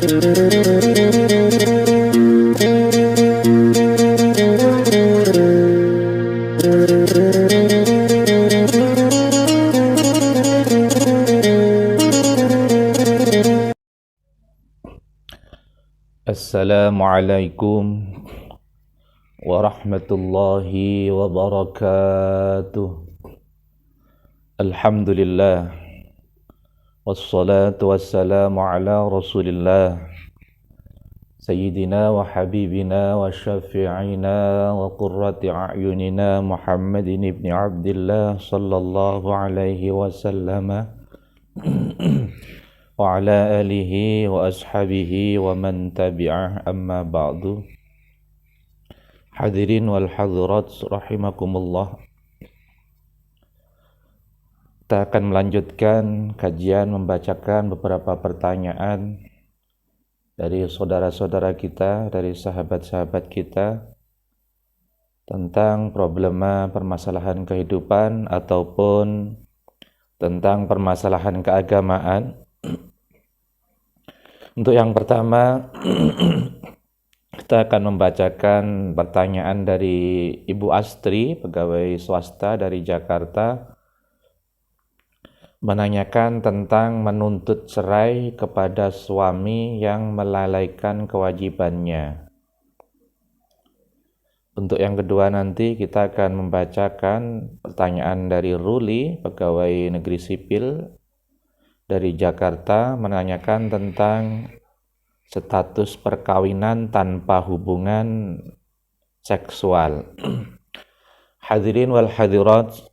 Assalamualaikum warahmatullahi wabarakatuh. Alhamdulillah, wassalatu wassalamu ala rasulillah, Sayyidina wa habibina wa syafi'ina wa qurrati a'yunina Muhammadin ibn Abdillah sallallahu alaihi wasallam wa ala alihi wa ashabihi wa man tabi'ah, amma ba'du. Hadirin wal hadirat rahimakumullah. Kita akan melanjutkan kajian membacakan beberapa pertanyaan dari saudara-saudara kita, dari sahabat-sahabat kita tentang problema permasalahan kehidupan ataupun tentang permasalahan keagamaan. Untuk yang pertama, kita akan membacakan pertanyaan dari Ibu Astri, pegawai swasta dari Jakarta, menanyakan tentang menuntut cerai kepada suami yang melalaikan kewajibannya. Untuk yang kedua nanti kita akan membacakan pertanyaan dari Ruli, pegawai negeri sipil dari Jakarta, menanyakan tentang status perkawinan tanpa hubungan seksual. Hadirin wal hadirat,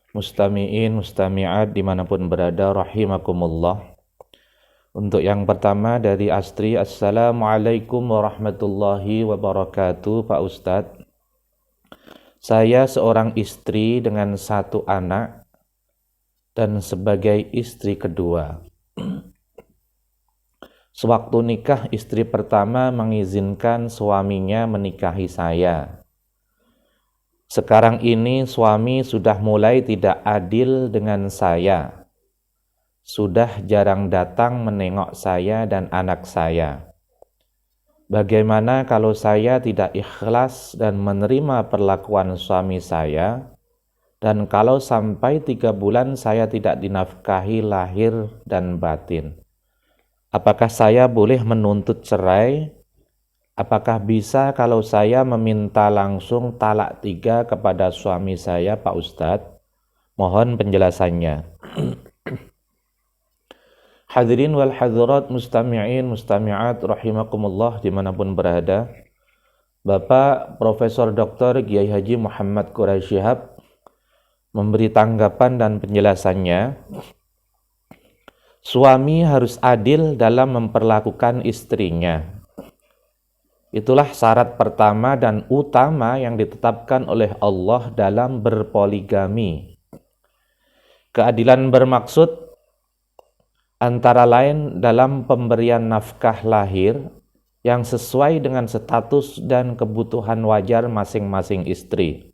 mustami'in, mustami'at dimanapun berada, rahimakumullah. Untuk yang pertama dari Astri, Assalamualaikum warahmatullahi wabarakatuh. Pak Ustadz, saya seorang istri dengan satu anak dan sebagai istri kedua. Sewaktu nikah, istri pertama mengizinkan suaminya menikahi saya. Sekarang ini suami sudah mulai tidak adil dengan saya. Sudah jarang datang menengok saya dan anak saya. Bagaimana kalau saya tidak ikhlas dan menerima perlakuan suami saya? Dan kalau sampai 3 bulan saya tidak dinafkahi lahir dan batin, apakah saya boleh menuntut cerai? Apakah bisa kalau saya meminta langsung talak 3 kepada suami saya, Pak Ustadz? Mohon penjelasannya. Hadirin wal hadirat, mustami'in, mustami'at, rahimakumullah dimanapun berada. Bapak Profesor Dr. Kiai Haji Muhammad Quraisy Shihab memberi tanggapan dan penjelasannya. Suami harus adil dalam memperlakukan istrinya. Itulah syarat pertama dan utama yang ditetapkan oleh Allah dalam berpoligami. Keadilan bermaksud antara lain dalam pemberian nafkah lahir yang sesuai dengan status dan kebutuhan wajar masing-masing istri.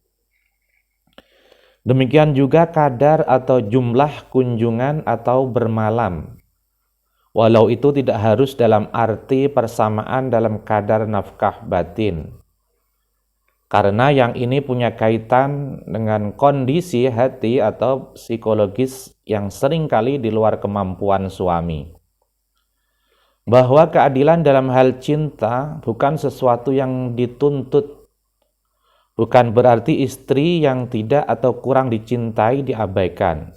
Demikian juga kadar atau jumlah kunjungan atau bermalam, walau itu tidak harus dalam arti persamaan dalam kadar nafkah batin. Karena yang ini punya kaitan dengan kondisi hati atau psikologis yang seringkali di luar kemampuan suami. Bahwa keadilan dalam hal cinta bukan sesuatu yang dituntut. Bukan berarti istri yang tidak atau kurang dicintai diabaikan.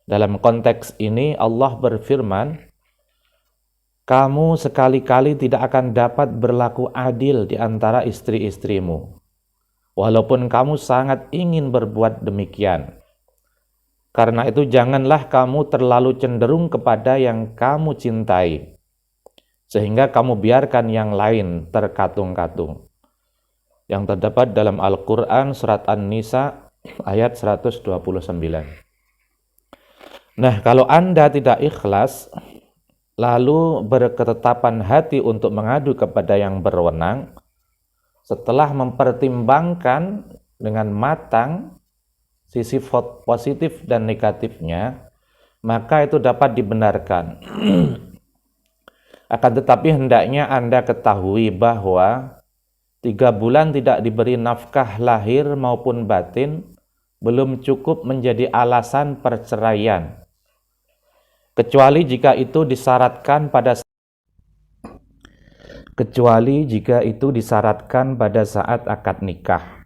Dalam konteks ini Allah berfirman, kamu sekali-kali tidak akan dapat berlaku adil di antara istri-istrimu, walaupun kamu sangat ingin berbuat demikian. Karena itu janganlah kamu terlalu cenderung kepada yang kamu cintai, sehingga kamu biarkan yang lain terkatung-katung. Yang terdapat dalam Al-Quran surat An-Nisa ayat 129. Nah, kalau Anda tidak ikhlas, lalu berketetapan hati untuk mengadu kepada yang berwenang, setelah mempertimbangkan dengan matang sisi positif dan negatifnya, maka itu dapat dibenarkan. Akan tetapi hendaknya Anda ketahui bahwa 3 bulan tidak diberi nafkah lahir maupun batin belum cukup menjadi alasan perceraian, kecuali jika itu disyaratkan pada saat akad nikah.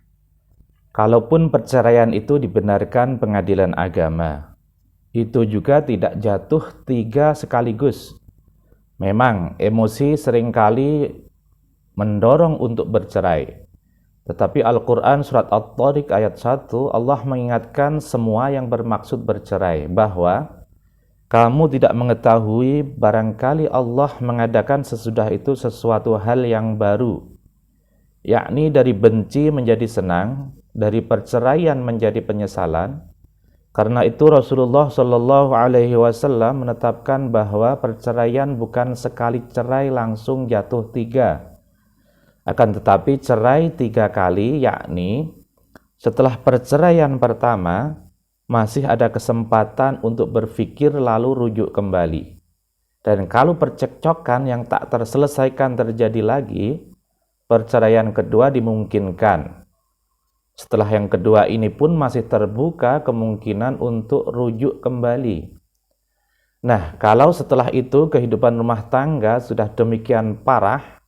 Kalaupun perceraian itu dibenarkan pengadilan agama, itu juga tidak jatuh 3 sekaligus. Memang emosi seringkali mendorong untuk bercerai. Tetapi Al-Quran surat At-Tariq ayat 1, Allah mengingatkan semua yang bermaksud bercerai bahwa kamu tidak mengetahui barangkali Allah mengadakan sesudah itu sesuatu hal yang baru, yakni dari benci menjadi senang, dari perceraian menjadi penyesalan. Karena itu Rasulullah Shallallahu Alaihi Wasallam menetapkan bahwa perceraian bukan sekali cerai langsung jatuh 3, akan tetapi cerai 3 kali, yakni setelah perceraian pertama masih ada kesempatan untuk berpikir lalu rujuk kembali. Dan kalau percekcokan yang tak terselesaikan terjadi lagi, perceraian kedua dimungkinkan. Setelah yang kedua ini pun masih terbuka kemungkinan untuk rujuk kembali. Nah, kalau setelah itu kehidupan rumah tangga sudah demikian parah,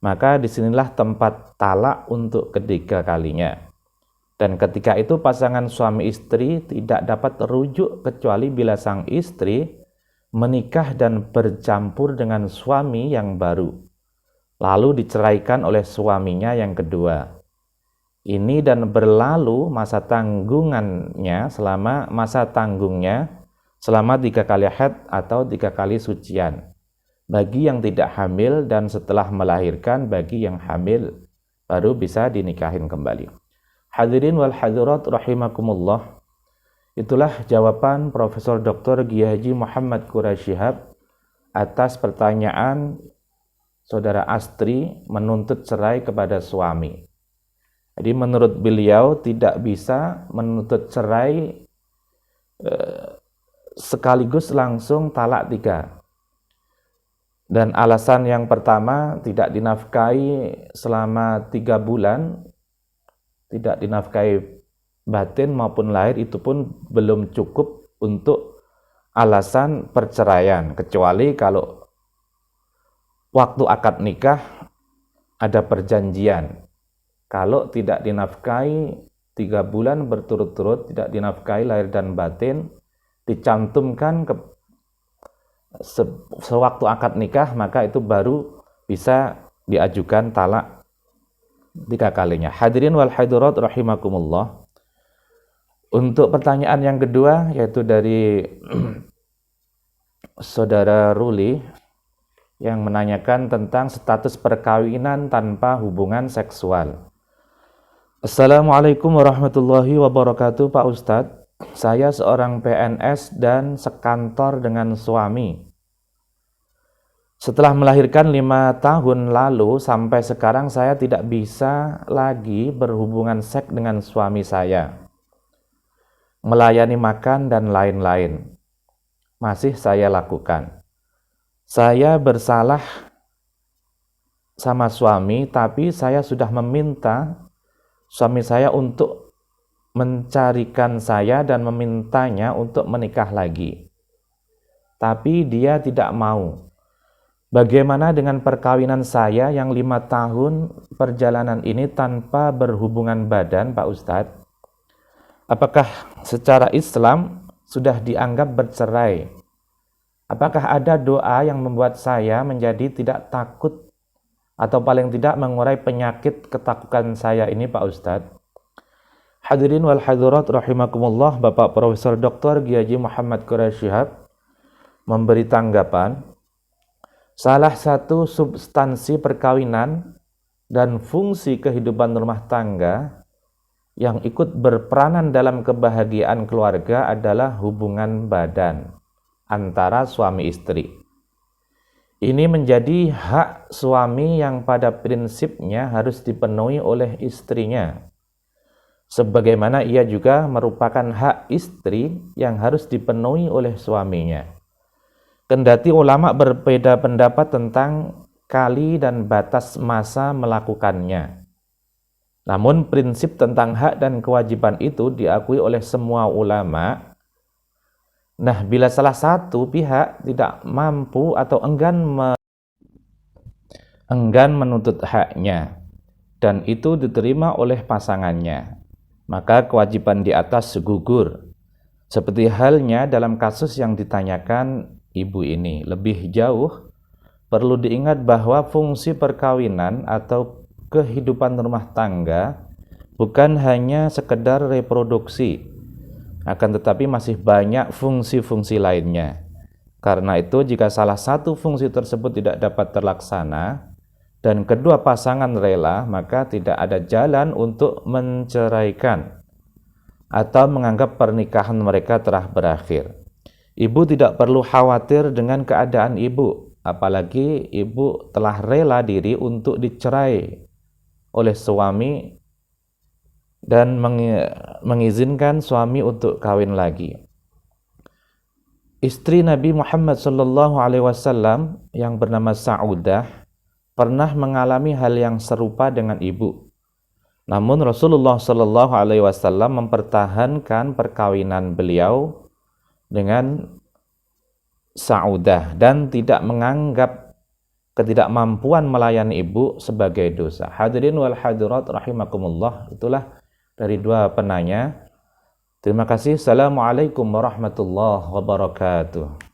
maka disinilah tempat talak untuk ketiga kalinya. Dan ketika itu pasangan suami istri tidak dapat rujuk kecuali bila sang istri menikah dan bercampur dengan suami yang baru, lalu diceraikan oleh suaminya yang kedua. Ini dan berlalu masa tanggungnya selama 3 kali haid atau 3 kali sucian bagi yang tidak hamil, dan setelah melahirkan bagi yang hamil baru bisa dinikahin kembali. Hadirin wal hadirat rahimakumullah, itulah jawaban Profesor Dr. Kiai Haji Muhammad Quraisy Shihab atas pertanyaan Saudara Astri menuntut cerai kepada suami. Jadi menurut beliau tidak bisa menuntut cerai sekaligus langsung talak 3. Dan alasan yang pertama, tidak dinafkahi selama 3 bulan, tidak dinafkahi batin maupun lahir, itu pun belum cukup untuk alasan perceraian, kecuali kalau waktu akad nikah ada perjanjian. Kalau tidak dinafkahi 3 bulan berturut-turut, tidak dinafkahi lahir dan batin, dicantumkan sewaktu akad nikah, maka itu baru bisa diajukan talak 3 kalinya. Hadirin wal hadirat rahimakumullah. Untuk pertanyaan yang kedua, yaitu dari Saudara Ruli yang menanyakan tentang status perkawinan tanpa hubungan seksual. Assalamualaikum warahmatullahi wabarakatuh, Pak Ustadz. Saya seorang PNS dan sekantor dengan suami. Setelah melahirkan 5 tahun lalu sampai sekarang saya tidak bisa lagi berhubungan seks dengan suami saya, melayani makan dan lain-lain. Masih saya lakukan. Saya bersalah sama suami, tapi saya sudah meminta suami saya untuk mencarikan saya dan memintanya untuk menikah lagi. Tapi dia tidak mau. Bagaimana dengan perkawinan saya yang 5 tahun perjalanan ini tanpa berhubungan badan, Pak Ustadz? Apakah secara Islam sudah dianggap bercerai? Apakah ada doa yang membuat saya menjadi tidak takut atau paling tidak mengurai penyakit ketakutan saya ini, Pak Ustadz? Hadirin wal hadirat rahimakumullah, Bapak Profesor Dr. Kiai Haji Muhammad Quraisy Shihab memberi tanggapan. Salah satu substansi perkawinan dan fungsi kehidupan rumah tangga yang ikut berperanan dalam kebahagiaan keluarga adalah hubungan badan antara suami istri. Ini menjadi hak suami yang pada prinsipnya harus dipenuhi oleh istrinya, sebagaimana ia juga merupakan hak istri yang harus dipenuhi oleh suaminya. Kendati ulama berbeda pendapat tentang kali dan batas masa melakukannya. Namun prinsip tentang hak dan kewajiban itu diakui oleh semua ulama. Nah, bila salah satu pihak tidak mampu atau enggan menuntut haknya, dan itu diterima oleh pasangannya, maka kewajiban di atas gugur. Seperti halnya dalam kasus yang ditanyakan ibu ini. Lebih jauh, perlu diingat bahwa fungsi perkawinan atau kehidupan rumah tangga bukan hanya sekedar reproduksi, akan tetapi masih banyak fungsi-fungsi lainnya. Karena itu, jika salah satu fungsi tersebut tidak dapat terlaksana dan kedua pasangan rela, maka tidak ada jalan untuk menceraikan atau menganggap pernikahan mereka telah berakhir. Ibu tidak perlu khawatir dengan keadaan ibu, apalagi ibu telah rela diri untuk dicerai oleh suami dan mengizinkan suami untuk kawin lagi. Istri Nabi Muhammad SAW yang bernama Sa'udah pernah mengalami hal yang serupa dengan ibu. Namun Rasulullah SAW mempertahankan perkawinan beliau dengan Sa'udah dan tidak menganggap ketidakmampuan melayani ibu sebagai dosa. Hadirin wal hadirat rahimakumullah, itulah dari dua penanya. Terima kasih. Assalamualaikum warahmatullahi wabarakatuh.